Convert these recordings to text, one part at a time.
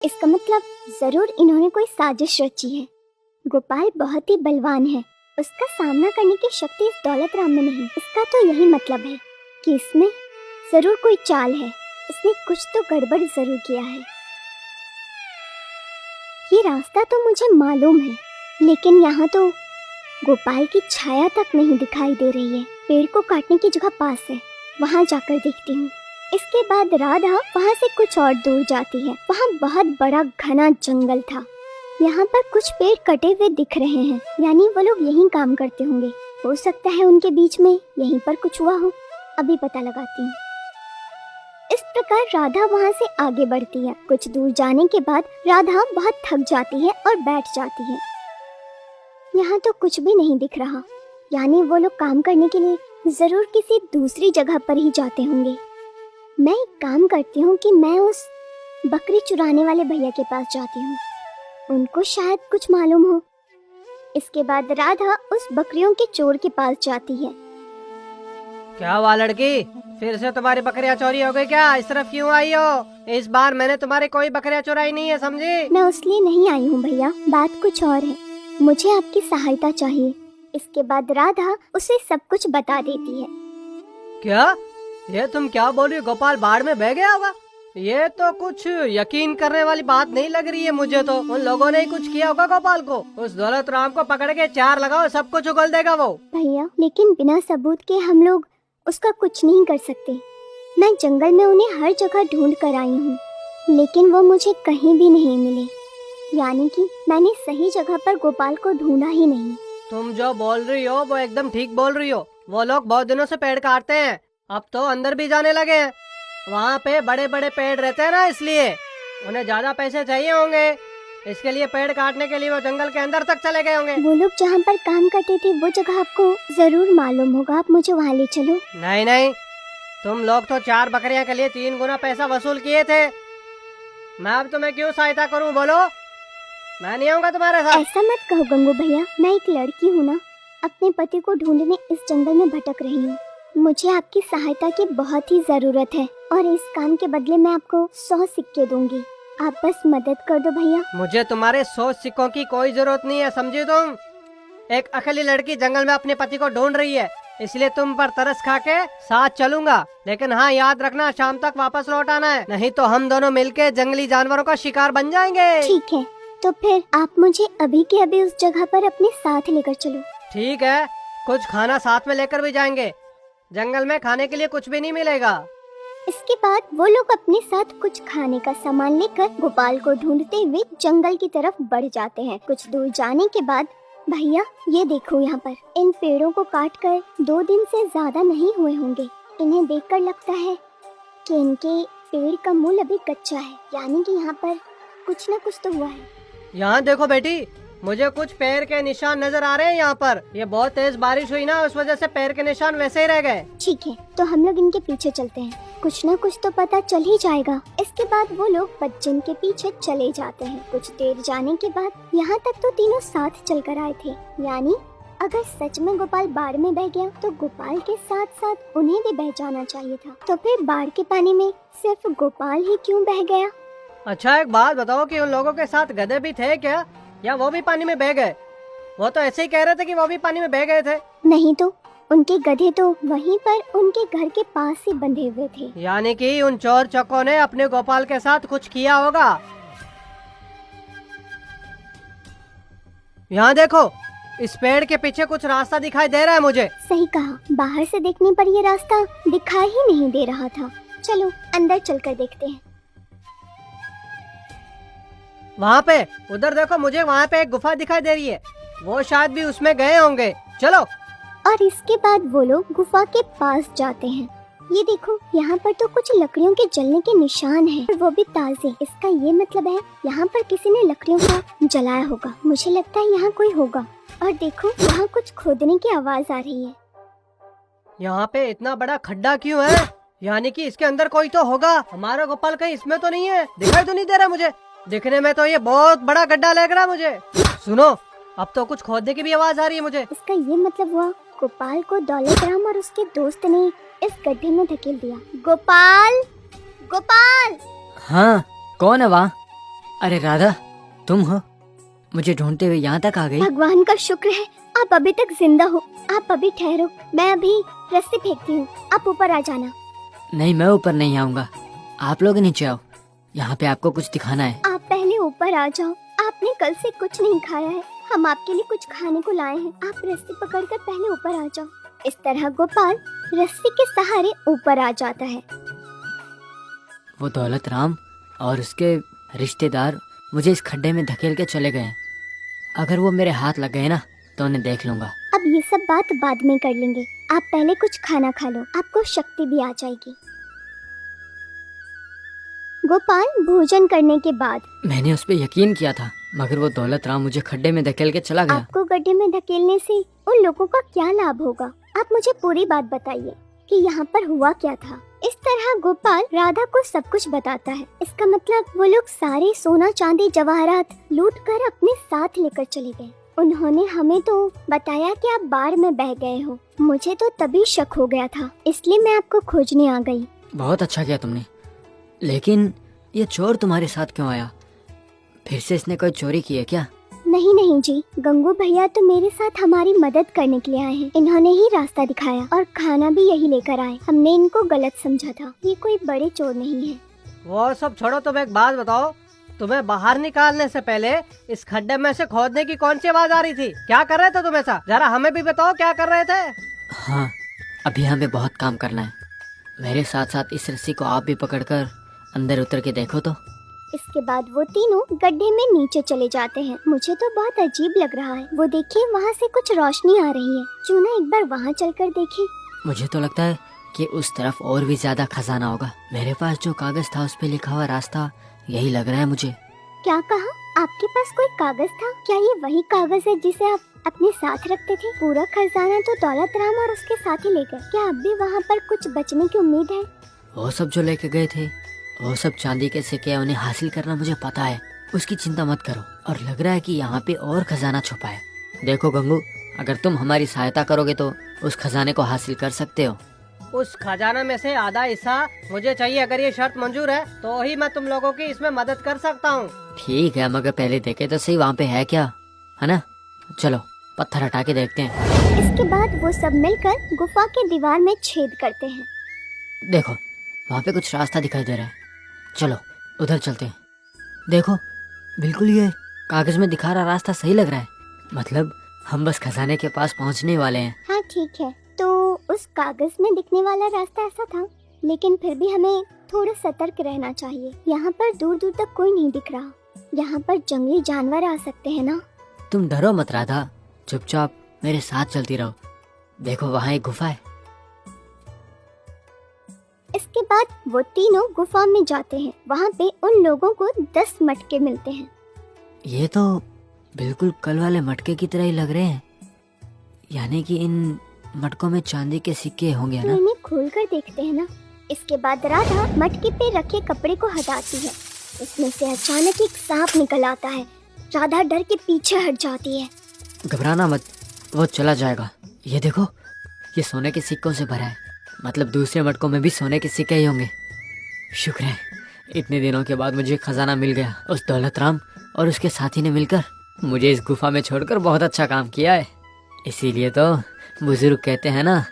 इसका मतलब जरूर इन्होंने कोई साजिश रची है। गोपाल बहुत ही बलवान है, उसका सामना करने की शक्ति इस दौलत राम में नहीं। इसका तो यही मतलब है कि इसमें जरूर कोई चाल है, इसने कुछ तो गड़बड़ जरूर किया है। ये रास्ता तो मुझे मालूम है, लेकिन यहाँ तो गोपाल की छाया तक नहीं दिखाई दे रही है। पेड़ को काटने की जगह पास है, वहाँ जाकर देखती हूँ। इसके बाद राधा वहाँ से कुछ और दूर जाती है। वहाँ बहुत बड़ा घना जंगल था। यहाँ पर कुछ पेड़ कटे हुए दिख रहे हैं, यानी वो लोग यहीं काम करते होंगे। हो सकता है उनके बीच में यहीं पर कुछ हुआ हो। अभी पता लगाती हूँ। इस प्रकार राधा वहाँ से आगे बढ़ती है। कुछ दूर जाने के बाद राधा बहुत थक जाती है और बैठ जाती है। यहाँ तो कुछ भी नहीं दिख रहा, यानी वो लोग काम करने के लिए जरूर किसी दूसरी जगह पर ही जाते होंगे। मैं एक काम करती हूँ कि मैं उस बकरी चुराने वाले भैया के पास जाती हूँ, उनको शायद कुछ मालूम हो। इसके बाद राधा उस बकरियों के चोर के पास जाती है। क्या हुआ लड़की, फिर से तुम्हारी बकरियां चोरी हो गई क्या? इस तरफ क्यों आई हो? इस बार मैंने तुम्हारी कोई बकरियां चुराई नहीं है, समझी? मैं उसलिए नहीं आई हूँ भैया, बात कुछ और है। मुझे आपकी सहायता चाहिए। इसके बाद राधा उसे सब कुछ बता देती है। क्या? ये तुम क्या बोल रही हो? गोपाल बाढ़ में बह गया होगा? ये तो कुछ यकीन करने वाली बात नहीं लग रही है मुझे तो। उन लोगों ने ही कुछ किया होगा गोपाल को। उस दौलत राम को पकड़ के चार लगाओ, सब कुछ उगल देगा वो। भैया, लेकिन बिना सबूत के हम लोग उसका कुछ नहीं कर सकते। मैं जंगल में उन्हें हर जगह ढूंढ कर आई हूँ, लेकिन वो मुझे कहीं भी नहीं मिले। यानी कि मैंने सही जगह पर गोपाल को ढूंढा ही नहीं। तुम जो बोल रही हो वो एकदम ठीक बोल रही हो। वो लोग बहुत दिनों से पेड़ काटते हैं, अब तो अंदर भी जाने लगे हैं। वहाँ पे बड़े बड़े पेड़ रहते हैं ना, इसलिए उन्हें ज्यादा पैसे चाहिए होंगे। इसके लिए पेड़ काटने के लिए वो जंगल के अंदर तक चले गए होंगे। वो लोग जहाँ पर काम करते थे वो जगह आपको जरूर मालूम होगा, आप मुझे वहाँ ले चलो। नहीं नहीं, तुम लोग तो 4 बकरियां के लिए 3 गुना पैसा वसूल किए थे। मैं अब तुम्हें क्यों सहायता करूं, बोलो? मैं नहीं आऊंगा तुम्हारे साथ। ऐसा मत कहो गंगू भैया, मैं एक लड़की हूँ ना, अपने पति को ढूंढने इस जंगल में भटक रही हूँ। मुझे आपकी सहायता की बहुत ही जरूरत है और इस काम के बदले मैं आपको 100 सिक्के दूंगी। आप बस मदद कर दो भैया। मुझे तुम्हारे 100 सिक्कों की कोई जरूरत नहीं है, समझी तुम? एक अकेली लड़की जंगल में अपने पति को ढूंढ रही है, इसलिए तुम पर तरस खा के साथ चलूंगा। लेकिन हाँ, याद रखना शाम तक वापस लौट आना है, नहीं तो हम दोनों मिलके जंगली जानवरों का शिकार बन जाएंगे। ठीक है, तो फिर आप मुझे अभी के अभी उस जगह पर अपने साथ लेकर चलो। ठीक है, कुछ खाना साथ में लेकर भी जाएंगे। जंगल में खाने के लिए कुछ भी नहीं मिलेगा। इसके बाद वो लोग अपने साथ कुछ खाने का सामान लेकर गोपाल को ढूंढते हुए जंगल की तरफ बढ़ जाते हैं। कुछ दूर जाने के बाद, भैया ये देखो, यहाँ पर इन पेड़ों को काटकर 2 दिन से ज्यादा नहीं हुए होंगे। इन्हें देखकर लगता है कि इनके पेड़ का मूल अभी कच्चा है, यानी कि यहाँ पर कुछ न कुछ तो हुआ है। यहाँ देखो बेटी, मुझे कुछ पैर के निशान नजर आ रहे हैं यहाँ पर। ये बहुत तेज बारिश हुई ना, उस वजह से पैर के निशान वैसे ही रह गए। ठीक है, तो हम लोग इनके पीछे चलते हैं, कुछ न कुछ तो पता चल ही जाएगा। इसके बाद वो लोग बच्चन के पीछे चले जाते हैं। कुछ देर जाने के बाद यहाँ तक तो तीनों साथ चलकर आए थे, यानी अगर सच में गोपाल बाढ़ में बह गया तो गोपाल के साथ साथ उन्हें भी बह जाना चाहिए था। तो फिर बाढ़ के पानी में सिर्फ गोपाल ही क्यों बह गया? अच्छा एक बात बताओ कि उन लोगों के साथ गधे भी थे क्या, या वो भी पानी में बह गए? वो तो ऐसे ही कह रहे थे कि वो भी पानी में बह गए थे। नहीं तो उनके गधे तो वहीं पर उनके घर के पास ही बंधे हुए थे। यानी कि उन चोर चक्कों ने अपने गोपाल के साथ कुछ किया होगा। यहाँ देखो, इस पेड़ के पीछे कुछ रास्ता दिखाई दे रहा है मुझे। सही कहा, बाहर से देखने पर ये रास्ता दिखाई ही नहीं दे रहा था। चलो अंदर चलकर देखते हैं। वहाँ पे उधर देखो, मुझे वहाँ पे एक गुफा दिखाई दे रही है। वो शायद भी उसमें गए होंगे। चलो। और इसके बाद वो लोग गुफा के पास जाते हैं। ये देखो, यहाँ पर तो कुछ लकड़ियों के जलने के निशान हैं, और वो भी ताजे। इसका ये मतलब है यहाँ पर किसी ने लकड़ियों को जलाया होगा। मुझे लगता है यहाँ कोई होगा। और देखो, यहाँ कुछ खोदने की आवाज आ रही है। यहाँ पे इतना बड़ा खड्डा क्यों है? यानी कि इसके अंदर कोई तो होगा। हमारा गोपाल कहीं इसमें तो नहीं है? दिखाई तो नहीं दे रहा मुझे। दिखने में तो ये बहुत बड़ा गड्ढा लग रहा है मुझे। सुनो, अब तो कुछ खोदने की भी आवाज आ रही है मुझे। इसका ये मतलब हुआ गोपाल को दौलत राम और उसके दोस्त ने इस गड्ढे में धकेल दिया। गोपाल, गोपाल! हाँ, कौन है वहाँ? अरे राधा, तुम हो? मुझे ढूंढते हुए यहाँ तक आ गई। भगवान का शुक्र है आप अभी तक जिंदा हो। आप अभी ठहरो, मैं अभी रस्सी फेंकती हूँ, आप ऊपर आ जाना। नहीं, मैं ऊपर नहीं आऊंगा, आप लोग नीचे आओ, यहाँ पे आपको कुछ दिखाना है। आप पहले ऊपर आ जाओ, आपने कल से कुछ नहीं खाया है, हम आपके लिए कुछ खाने को लाए हैं। आप रस्सी पकड़कर पहले ऊपर आ जाओ। इस तरह गोपाल रस्सी के सहारे ऊपर आ जाता है। वो दौलत राम और उसके रिश्तेदार मुझे इस खड्डे में धकेल के चले गए। अगर वो मेरे हाथ लग गए ना तो उन्हें देख लूंगा। अब ये सब बात बाद में कर लेंगे, आप पहले कुछ खाना खा लो, आपको शक्ति भी आ जाएगी। गोपाल भोजन करने के बाद मैंने उस पर यकीन किया था, मगर वो दौलत राम मुझे खड्डे में धकेल के चला गया। आपको गड्ढे में धकेलने से उन लोगों का क्या लाभ होगा? आप मुझे पूरी बात बताइए कि यहाँ पर हुआ क्या था। इस तरह गोपाल राधा को सब कुछ बताता है। इसका मतलब वो लोग सारे सोना चांदी जवाहरात लूट कर अपने साथ लेकर चले गए। उन्होंने हमें तो बताया कि आप बाढ़ में बह गए हो। मुझे तो तभी शक हो गया था, इसलिए मैं आपको खोजने आ गई। बहुत अच्छा किया तुमने, लेकिन ये चोर तुम्हारे साथ क्यों आया? फिर से इसने कोई चोरी की है क्या? नहीं नहीं जी, गंगू भैया तो मेरे साथ हमारी मदद करने के लिए आए हैं। इन्होंने ही रास्ता दिखाया और खाना भी यही लेकर आए। हमने इनको गलत समझा था, ये कोई बड़े चोर नहीं है। वो सब छोड़ो, तुम एक बात बताओ, तुम्हें बाहर निकालने से पहले इस खड्डे में से खोदने की कौन सी आवाज आ रही थी? क्या कर रहे थे तुम ऐसा? जरा हमें भी बताओ क्या कर रहे थे? हाँ, अभी हमें बहुत काम करना है। मेरे साथ साथ इस रस्सी को आप भी पकड़कर अंदर उतर के देखो तो। इसके बाद वो तीनों गड्ढे में नीचे चले जाते हैं। मुझे तो बहुत अजीब लग रहा है। वो देखिए, वहाँ से कुछ रोशनी आ रही है। क्यों ना एक बार वहाँ चलकर देखें। मुझे तो लगता है कि उस तरफ और भी ज्यादा खजाना होगा। मेरे पास जो कागज था उस पे लिखा हुआ रास्ता यही लग रहा है मुझे। क्या कहा? आपके पास कोई कागज था? क्या ये वही कागज है जिसे आप अपने साथ रखते थे? पूरा खजाना तो दौलत राम और उसके साथ ही ले गए। क्या अब भी वहाँ पर कुछ बचने की उम्मीद है? वो सब जो लेके गए थे वो सब चांदी के सिक्के, उन्हें हासिल करना मुझे पता है, उसकी चिंता मत करो। और लग रहा है कि यहाँ पे और खजाना छुपा है। देखो गंगू, अगर तुम हमारी सहायता करोगे तो उस खजाने को हासिल कर सकते हो। उस खजाना में से आधा हिस्सा मुझे चाहिए। अगर ये शर्त मंजूर है तो ही मैं तुम लोगों की इसमें मदद कर सकता हूँ। ठीक है, मगर पहले देखे तो सही वहाँ पे है क्या, है ना? चलो पत्थर हटा के देखते हैं। इसके बाद वो सब मिलकर गुफा के दीवार में छेद करते हैं। देखो वहाँ पे कुछ रास्ता दिखाई दे रहा है, चलो उधर चलते हैं। देखो, बिल्कुल ये कागज में दिखा रहा रास्ता सही लग रहा है। मतलब हम बस खजाने के पास पहुँचने वाले हैं। हाँ ठीक है, तो उस कागज में दिखने वाला रास्ता ऐसा था, लेकिन फिर भी हमें थोड़ा सतर्क रहना चाहिए। यहाँ पर दूर दूर तक कोई नहीं दिख रहा। यहाँ पर जंगली जानवर आ सकते हैं ना। तुम डरो मत राधा, चुपचाप मेरे साथ चलती रहो। देखो वहाँ एक गुफा है। इसके बाद वो तीनों गुफा में जाते हैं। वहाँ पे उन लोगों को 10 मटके मिलते हैं। ये तो बिल्कुल कल वाले मटके की तरह ही लग रहे हैं, यानी कि इन मटकों में चांदी के सिक्के होंगे तो ना? इन्हें खोल कर देखते हैं ना। इसके बाद राधा मटके पे रखे कपड़े को हटाती है। इसमें से अचानक एक सांप निकल आता है। राधा डर के पीछे हट जाती है। घबराना मत, वो चला जाएगा। ये देखो, ये सोने के सिक्कों से भरा है, मतलब दूसरे मटकों में भी सोने के सिक्के ही होंगे। शुक्र है इतने दिनों के बाद मुझे खजाना मिल गया। उस दौलत राम और उसके साथी ने मिलकर मुझे इस गुफा में छोड़कर बहुत अच्छा काम किया है। इसीलिए तो बुजुर्ग कहते हैं ना,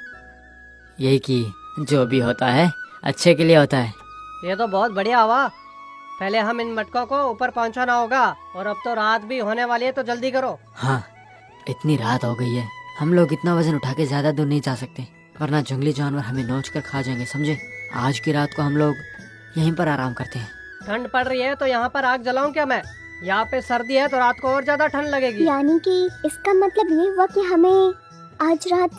यही कि जो भी होता है अच्छे के लिए होता है। ये तो बहुत बढ़िया हुआ। पहले हम इन मटकों को ऊपर पहुंचाना होगा, और अब तो रात भी होने वाली है, तो जल्दी करो। हाँ, इतनी रात हो गई है, हम लोग इतना वजन उठा के ज्यादा दूर नहीं जा सकते, वरना जंगली जानवर हमें नोच कर खा जाएंगे, समझे? आज की रात को हम लोग यहीं पर आराम करते हैं। ठंड पड़ रही है तो यहाँ पर आग जलाऊं क्या मैं? यहाँ पे सर्दी है तो रात को और ज्यादा ठंड लगेगी। यानी कि इसका मतलब ये हुआ कि हमें आज रात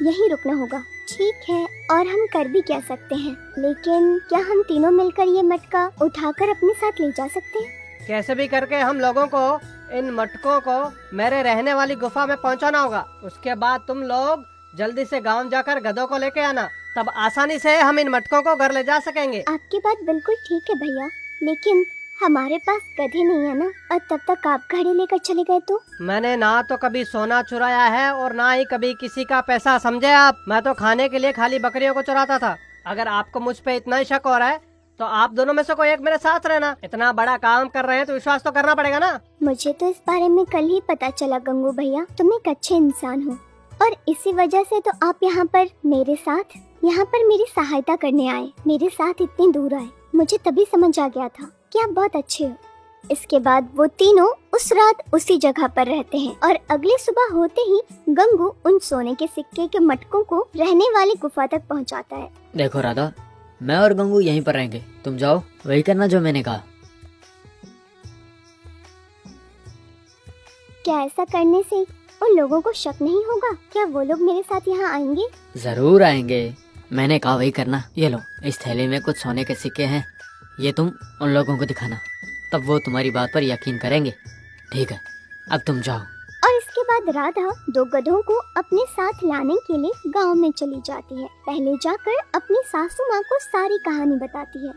यहीं रुकना होगा। ठीक है, और हम कर भी क्या सकते हैं, लेकिन क्या हम तीनों मिलकर ये मटका उठाकर अपने साथ ले जा सकते हैं? कैसे भी करके हम लोगों को इन मटकों को मेरे रहने वाली गुफा में पहुंचाना होगा। उसके बाद तुम लोग जल्दी से गांव जाकर गधों को लेके आना, तब आसानी से हम इन मटकों को घर ले जा सकेंगे। आपकी बात बिल्कुल ठीक है भैया, लेकिन हमारे पास गधे नहीं है ना, और तब तक आप गाड़ी लेकर चले गए तो? मैंने ना तो कभी सोना चुराया है और ना ही कभी किसी का पैसा, समझे आप? मैं तो खाने के लिए खाली बकरियों को चुराता था। अगर आपको मुझ पे इतना ही शक हो रहा है तो आप दोनों में से कोई एक मेरे साथ रहना। इतना बड़ा काम कर रहे हैं तो विश्वास तो करना पड़ेगा ना। मुझे तो इस बारे में कल ही पता चला गंगू भैया, तुम एक अच्छे इंसान हो और इसी वजह से तो आप यहाँ पर मेरी सहायता करने आए, मेरे साथ इतनी दूर आए। मुझे तभी समझ आ गया था कि आप बहुत अच्छे हो। इसके बाद वो तीनों उस रात उसी जगह पर रहते हैं और अगली सुबह होते ही गंगू उन सोने के सिक्के के मटकों को रहने वाली गुफा तक पहुंचाता है। देखो राधा, मैं और गंगू यहीं पर रहेंगे, तुम जाओ वही करना जो मैंने कहा। क्या ऐसा करने से उन लोगों को शक नहीं होगा? क्या वो लोग मेरे साथ यहाँ आएंगे? जरूर आएंगे, मैंने कहा वही करना। ये लो, इस थैले में कुछ सोने के सिक्के हैं, ये तुम उन लोगों को दिखाना, तब वो तुम्हारी बात पर यकीन करेंगे। ठीक है, अब तुम जाओ। और इसके बाद राधा 2 गधों को अपने साथ लाने के लिए गांव में चली जाती है। पहले जाकर अपनी सासू माँ को सारी कहानी बताती है।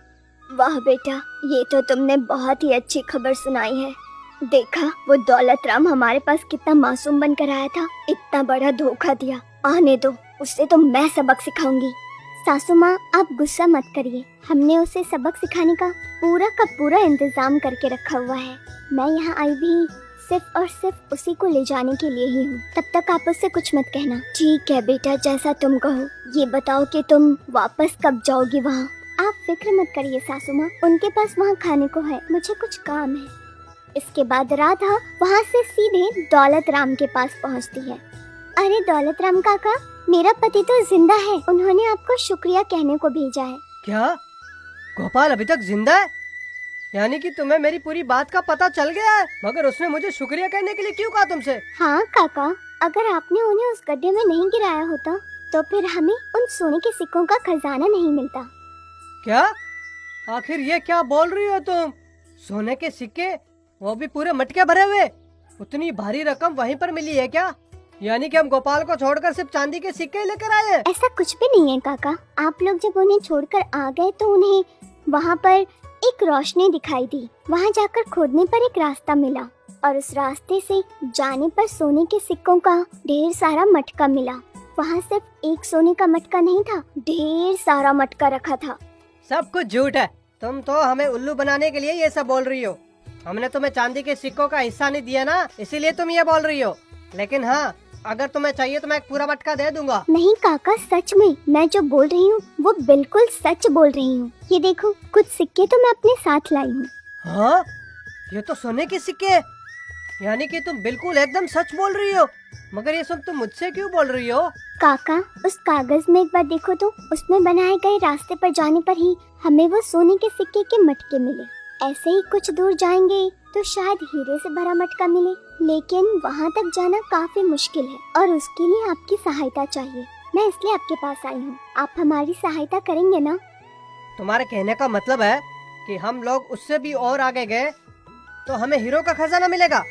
वाह बेटा, ये तो तुमने बहुत ही अच्छी खबर सुनाई है। देखा वो दौलत राम हमारे पास कितना मासूम बनकर आया था, इतना बड़ा धोखा दिया। आने दो, उससे तो मैं सबक सिखाऊंगी। सासू माँ आप गुस्सा मत करिए, हमने उसे सबक सिखाने का पूरा इंतजाम करके रखा हुआ है। मैं यहाँ आई भी सिर्फ और सिर्फ उसी को ले जाने के लिए ही हूँ। तब तक आप उससे कुछ मत कहना। ठीक है बेटा, जैसा तुम कहो। ये बताओ कि तुम वापस कब जाओगी वहाँ? आप फिक्र मत करिए सासू माँ, उनके पास वहाँ खाने को है, मुझे कुछ काम है। इसके बाद राधा वहाँ से सीधे दौलत राम के पास पहुँचती है। अरे दौलत राम काका, मेरा पति तो जिंदा है, उन्होंने आपको शुक्रिया कहने को भेजा है। क्या गोपाल अभी तक जिंदा है? यानी कि तुम्हें मेरी पूरी बात का पता चल गया है, मगर उसने मुझे शुक्रिया कहने के लिए क्यों कहा तुमसे? हाँ काका, अगर आपने उन्हें उस गड्ढे में नहीं गिराया होता तो फिर हमें उन सोने के सिक्कों का खजाना नहीं मिलता। क्या? आखिर ये क्या बोल रही हो तुम? सोने के सिक्के, वो भी पूरे मटके भरे हुए? उतनी भारी रकम वहीं पर मिली है क्या? यानी कि हम गोपाल को छोड़कर सिर्फ चांदी के सिक्के ही लेकर आए हैं? ऐसा कुछ भी नहीं है काका, आप लोग जब उन्हें छोड़कर आ गए तो उन्हें वहाँ पर एक रोशनी दिखाई दी। वहाँ जाकर खोदने पर एक रास्ता मिला और उस रास्ते से जाने पर सोने के सिक्कों का ढेर सारा मटका मिला। वहाँ सिर्फ एक सोने का मटका नहीं था, ढेर सारा मटका रखा था। सब कुछ झूठ है, तुम तो हमें उल्लू बनाने के लिए ये सब बोल रही हो। हमने तुम्हें चांदी के सिक्कों का हिस्सा नहीं दिया ना, इसीलिए तुम ये बोल रही हो। लेकिन हाँ, अगर तुम्हें चाहिए तो मैं एक पूरा मटका दे दूंगा। नहीं काका, सच में मैं जो बोल रही हूँ वो बिल्कुल सच बोल रही हूँ। ये देखो, कुछ सिक्के तो मैं अपने साथ लाई हूँ। हाँ, ये तो सोने के सिक्के हैं। यानी कि तुम बिल्कुल एकदम सच बोल रही हो। मगर ये सब तुम मुझसे क्यों बोल रही हो? काका, उस कागज में एक बार देखो तो उसमें बनाए गए रास्ते पर जाने पर ही हमें वो सोने के सिक्के के मटके मिले। ऐसे ही कुछ दूर जाएंगे तो शायद हीरे से भरा मटका मिले, लेकिन वहाँ तक जाना काफी मुश्किल है और उसके लिए आपकी सहायता चाहिए। मैं इसलिए आपके पास आई हूँ, आप हमारी सहायता करेंगे ना? तुम्हारे कहने का मतलब है कि हम लोग उससे भी और आगे गए तो हमें हीरो का खजाना मिलेगा?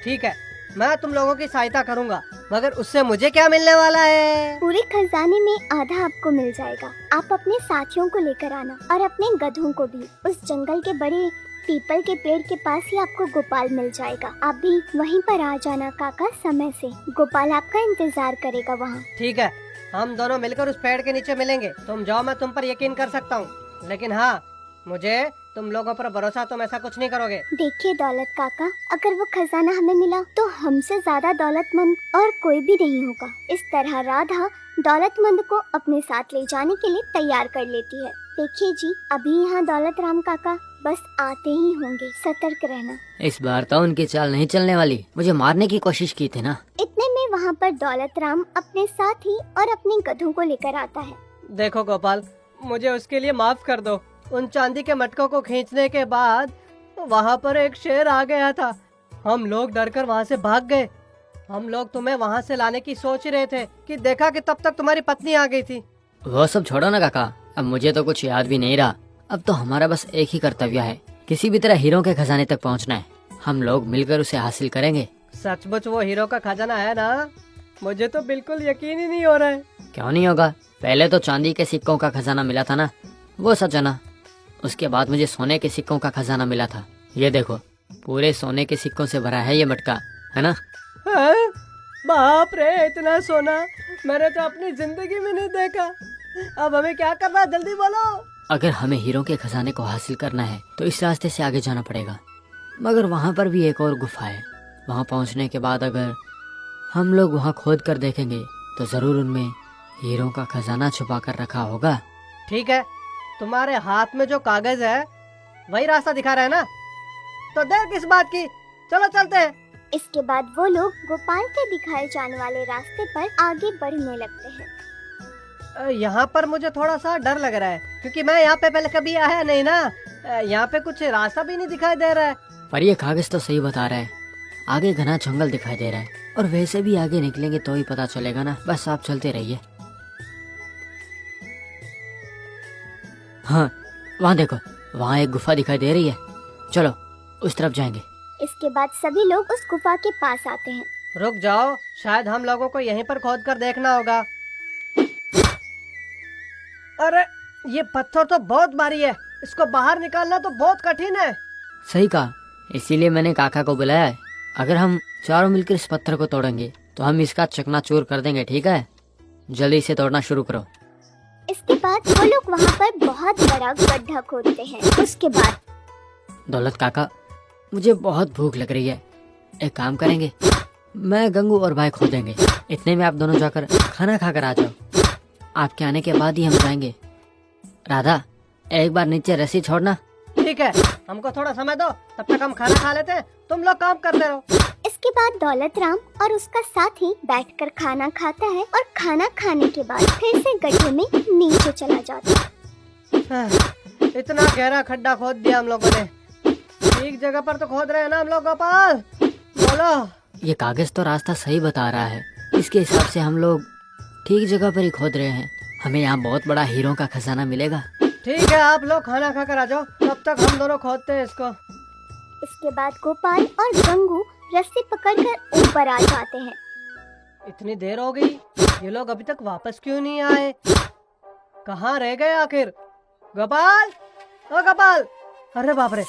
ठीक है, मैं तुम लोगों की सहायता करूंगा, मगर उससे मुझे क्या मिलने वाला है? पूरे खजाने में आधा आपको मिल जाएगा। आप अपने साथियों को लेकर आना और अपने गधों को भी। उस जंगल के बड़े पीपल के पेड़ के पास ही आपको गोपाल मिल जाएगा। आप भी वहीं पर आ जाना काका समय से। गोपाल आपका इंतजार करेगा वहाँ। ठीक है, हम दोनों मिलकर उस पेड़ के नीचे मिलेंगे। तुम जाओ, मैं तुम पर यकीन कर सकता हूँ, लेकिन हाँ, मुझे तुम लोगों पर भरोसा, तुम ऐसा कुछ नहीं करोगे। देखिए दौलत काका, अगर वो खजाना हमें मिला तो हमसे ज्यादा दौलतमंद और कोई भी नहीं होगा। इस तरह राधा दौलतमंद को अपने साथ ले जाने के लिए तैयार कर लेती है। देखिए जी, अभी यहाँ दौलत राम काका बस आते ही होंगे, सतर्क रहना। इस बार तो उनकी चाल नहीं चलने वाली, मुझे मारने की कोशिश की थी ना। इतने में वहाँ पर दौलत राम अपने साथी और अपने गधों को लेकर आता है। देखो गोपाल, मुझे उसके लिए माफ कर दो। उन चांदी के मटकों को खींचने के बाद वहाँ पर एक शेर आ गया था, हम लोग डरकर वहाँ से भाग गए। हम लोग तुम्हें वहाँ से लाने की सोच रहे थे कि देखा कि तब तक तुम्हारी पत्नी आ गई थी। वो सब छोड़ो ना काका, अब मुझे तो कुछ याद भी नहीं रहा। अब तो हमारा बस एक ही कर्तव्य है, किसी भी तरह हीरो के खजाने तक पहुँचना है। हम लोग मिलकर उसे हासिल करेंगे। सचमुच वो हीरो का खजाना है ना? मुझे तो बिल्कुल यकीन ही नहीं हो रहा है। क्यों नहीं होगा, पहले तो चांदी के सिक्कों का खजाना मिला था ना, वो सच है ना। उसके बाद मुझे सोने के सिक्कों का खजाना मिला था। ये देखो, पूरे सोने के सिक्कों से भरा है ये मटका, है ना? हाँ? बाप रे, इतना सोना मैंने तो अपनी जिंदगी में नहीं देखा। अब हमें क्या करना, जल्दी बोलो। अगर हमें हीरो के खजाने को हासिल करना है तो इस रास्ते से आगे जाना पड़ेगा। मगर वहाँ पर भी एक और गुफा है। वहाँ पहुँचने के बाद अगर हम लोग वहाँ खोद कर देखेंगे तो जरूर उनमें हीरो का खजाना छुपा कर रखा होगा। ठीक है, तुम्हारे हाथ में जो कागज है वही रास्ता दिखा रहा है ना, तो देर किस बात की, चलो चलते हैं। इसके बाद वो लोग गोपाल के दिखाए जाने वाले रास्ते पर आगे बढ़ने लगते हैं। यहाँ पर मुझे थोड़ा सा डर लग रहा है, क्योंकि मैं यहाँ पे पहले कभी आया नहीं ना। यहाँ पे कुछ रास्ता भी नहीं दिखाई दे रहा है। पर ये कागज तो सही बता रहा है, आगे घना जंगल दिखाई दे रहा है, और वैसे भी आगे निकलेंगे तो ही पता चलेगा ना। बस आप चलते रहिए। हाँ, वहाँ देखो, वहाँ एक गुफा दिखाई दे रही है, चलो उस तरफ जाएंगे। इसके बाद सभी लोग उस गुफा के पास आते हैं। रुक जाओ, शायद हम लोगों को यहीं पर खोद कर देखना होगा। अरे ये पत्थर तो बहुत भारी है, इसको बाहर निकालना तो बहुत कठिन है। सही कहा, इसीलिए मैंने काका को बुलाया है। अगर हम चारों मिलकर इस पत्थर को तोड़ेंगे तो हम इसका चकनाचूर कर देंगे, ठीक है? जल्दी इसे तोड़ना शुरू करो। इसके बाद वो लोग वहाँ पर बहुत बड़ा गड्ढा खोदते हैं। उसके बाद दौलत काका, मुझे बहुत भूख लग रही है। एक काम करेंगे, मैं, गंगू और भाई खोदेंगे, इतने में आप दोनों जाकर खाना खाकर आ जाओ। आपके आने के बाद ही हम जाएंगे। राधा, एक बार नीचे रस्सी छोड़ना। ठीक है, हमको थोड़ा समय दो, तब तक हम खाना खा लेते हैं, तुम लोग काम करते रहो। इसके बाद दौलत राम और उसका साथी बैठकर खाना खाता है और खाना खाने के बाद फिर से गड्ढे में नीचे चला जाता है। इतना गहरा खड्डा खोद दिया हम लोगों ने। ठीक जगह पर तो खोद रहे हैं ना हम लोग गोपाल? बोलो। ये कागज तो रास्ता सही बता रहा है, इसके हिसाब से हम लोग ठीक जगह पर ही खोद रहे हैं। हमें यहाँ बहुत बड़ा हीरो का खजाना मिलेगा। ठीक है, आप लोग खाना खाकर आ जाओ, तब तक हम दोनों खोदते हैं इसको। इसके बाद गोपाल और गंगू रस्सी पकड़कर ऊपर आ जाते हैं। इतनी देर हो गई, ये लोग अभी तक वापस क्यों नहीं आए? कहाँ रह गए आखिर? गोपाल, ओ गोपाल! अरे बाप रे,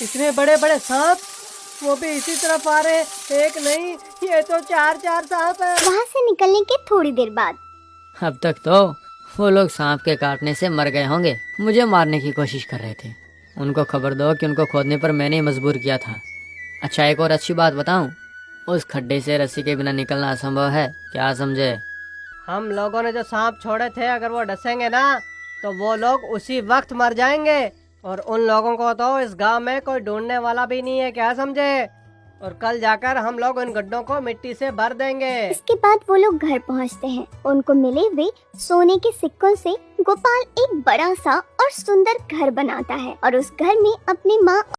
इतने बड़े बड़े सांप, वो भी इसी तरफ आ रहे। एक नहीं, ये तो चार चार सांप है। वहाँ से निकलने के थोड़ी देर बाद अब तक तो वो लोग सांप के काटने से मर गए होंगे, मुझे मारने की कोशिश कर रहे थे। उनको खबर दो कि उनको खोदने पर मैंने ही मजबूर किया था। अच्छा, एक और अच्छी बात बताऊं, उस खड्डे से रस्सी के बिना निकलना असंभव है, क्या समझे? हम लोगों ने जो सांप छोड़े थे, अगर वो डसेंगे ना तो वो लोग उसी वक्त मर जाएंगे, और उन लोगों को तो इस गांव में कोई ढूंढने वाला भी नहीं है, क्या समझे? और कल जाकर हम लोग उन गड्ढों को मिट्टी से भर देंगे। इसके बाद वो लोग घर पहुँचते हैं। उनको मिले हुए सोने के सिक्कों से गोपाल एक बड़ा सा और सुंदर घर बनाता है और उस घर में अपनी माँ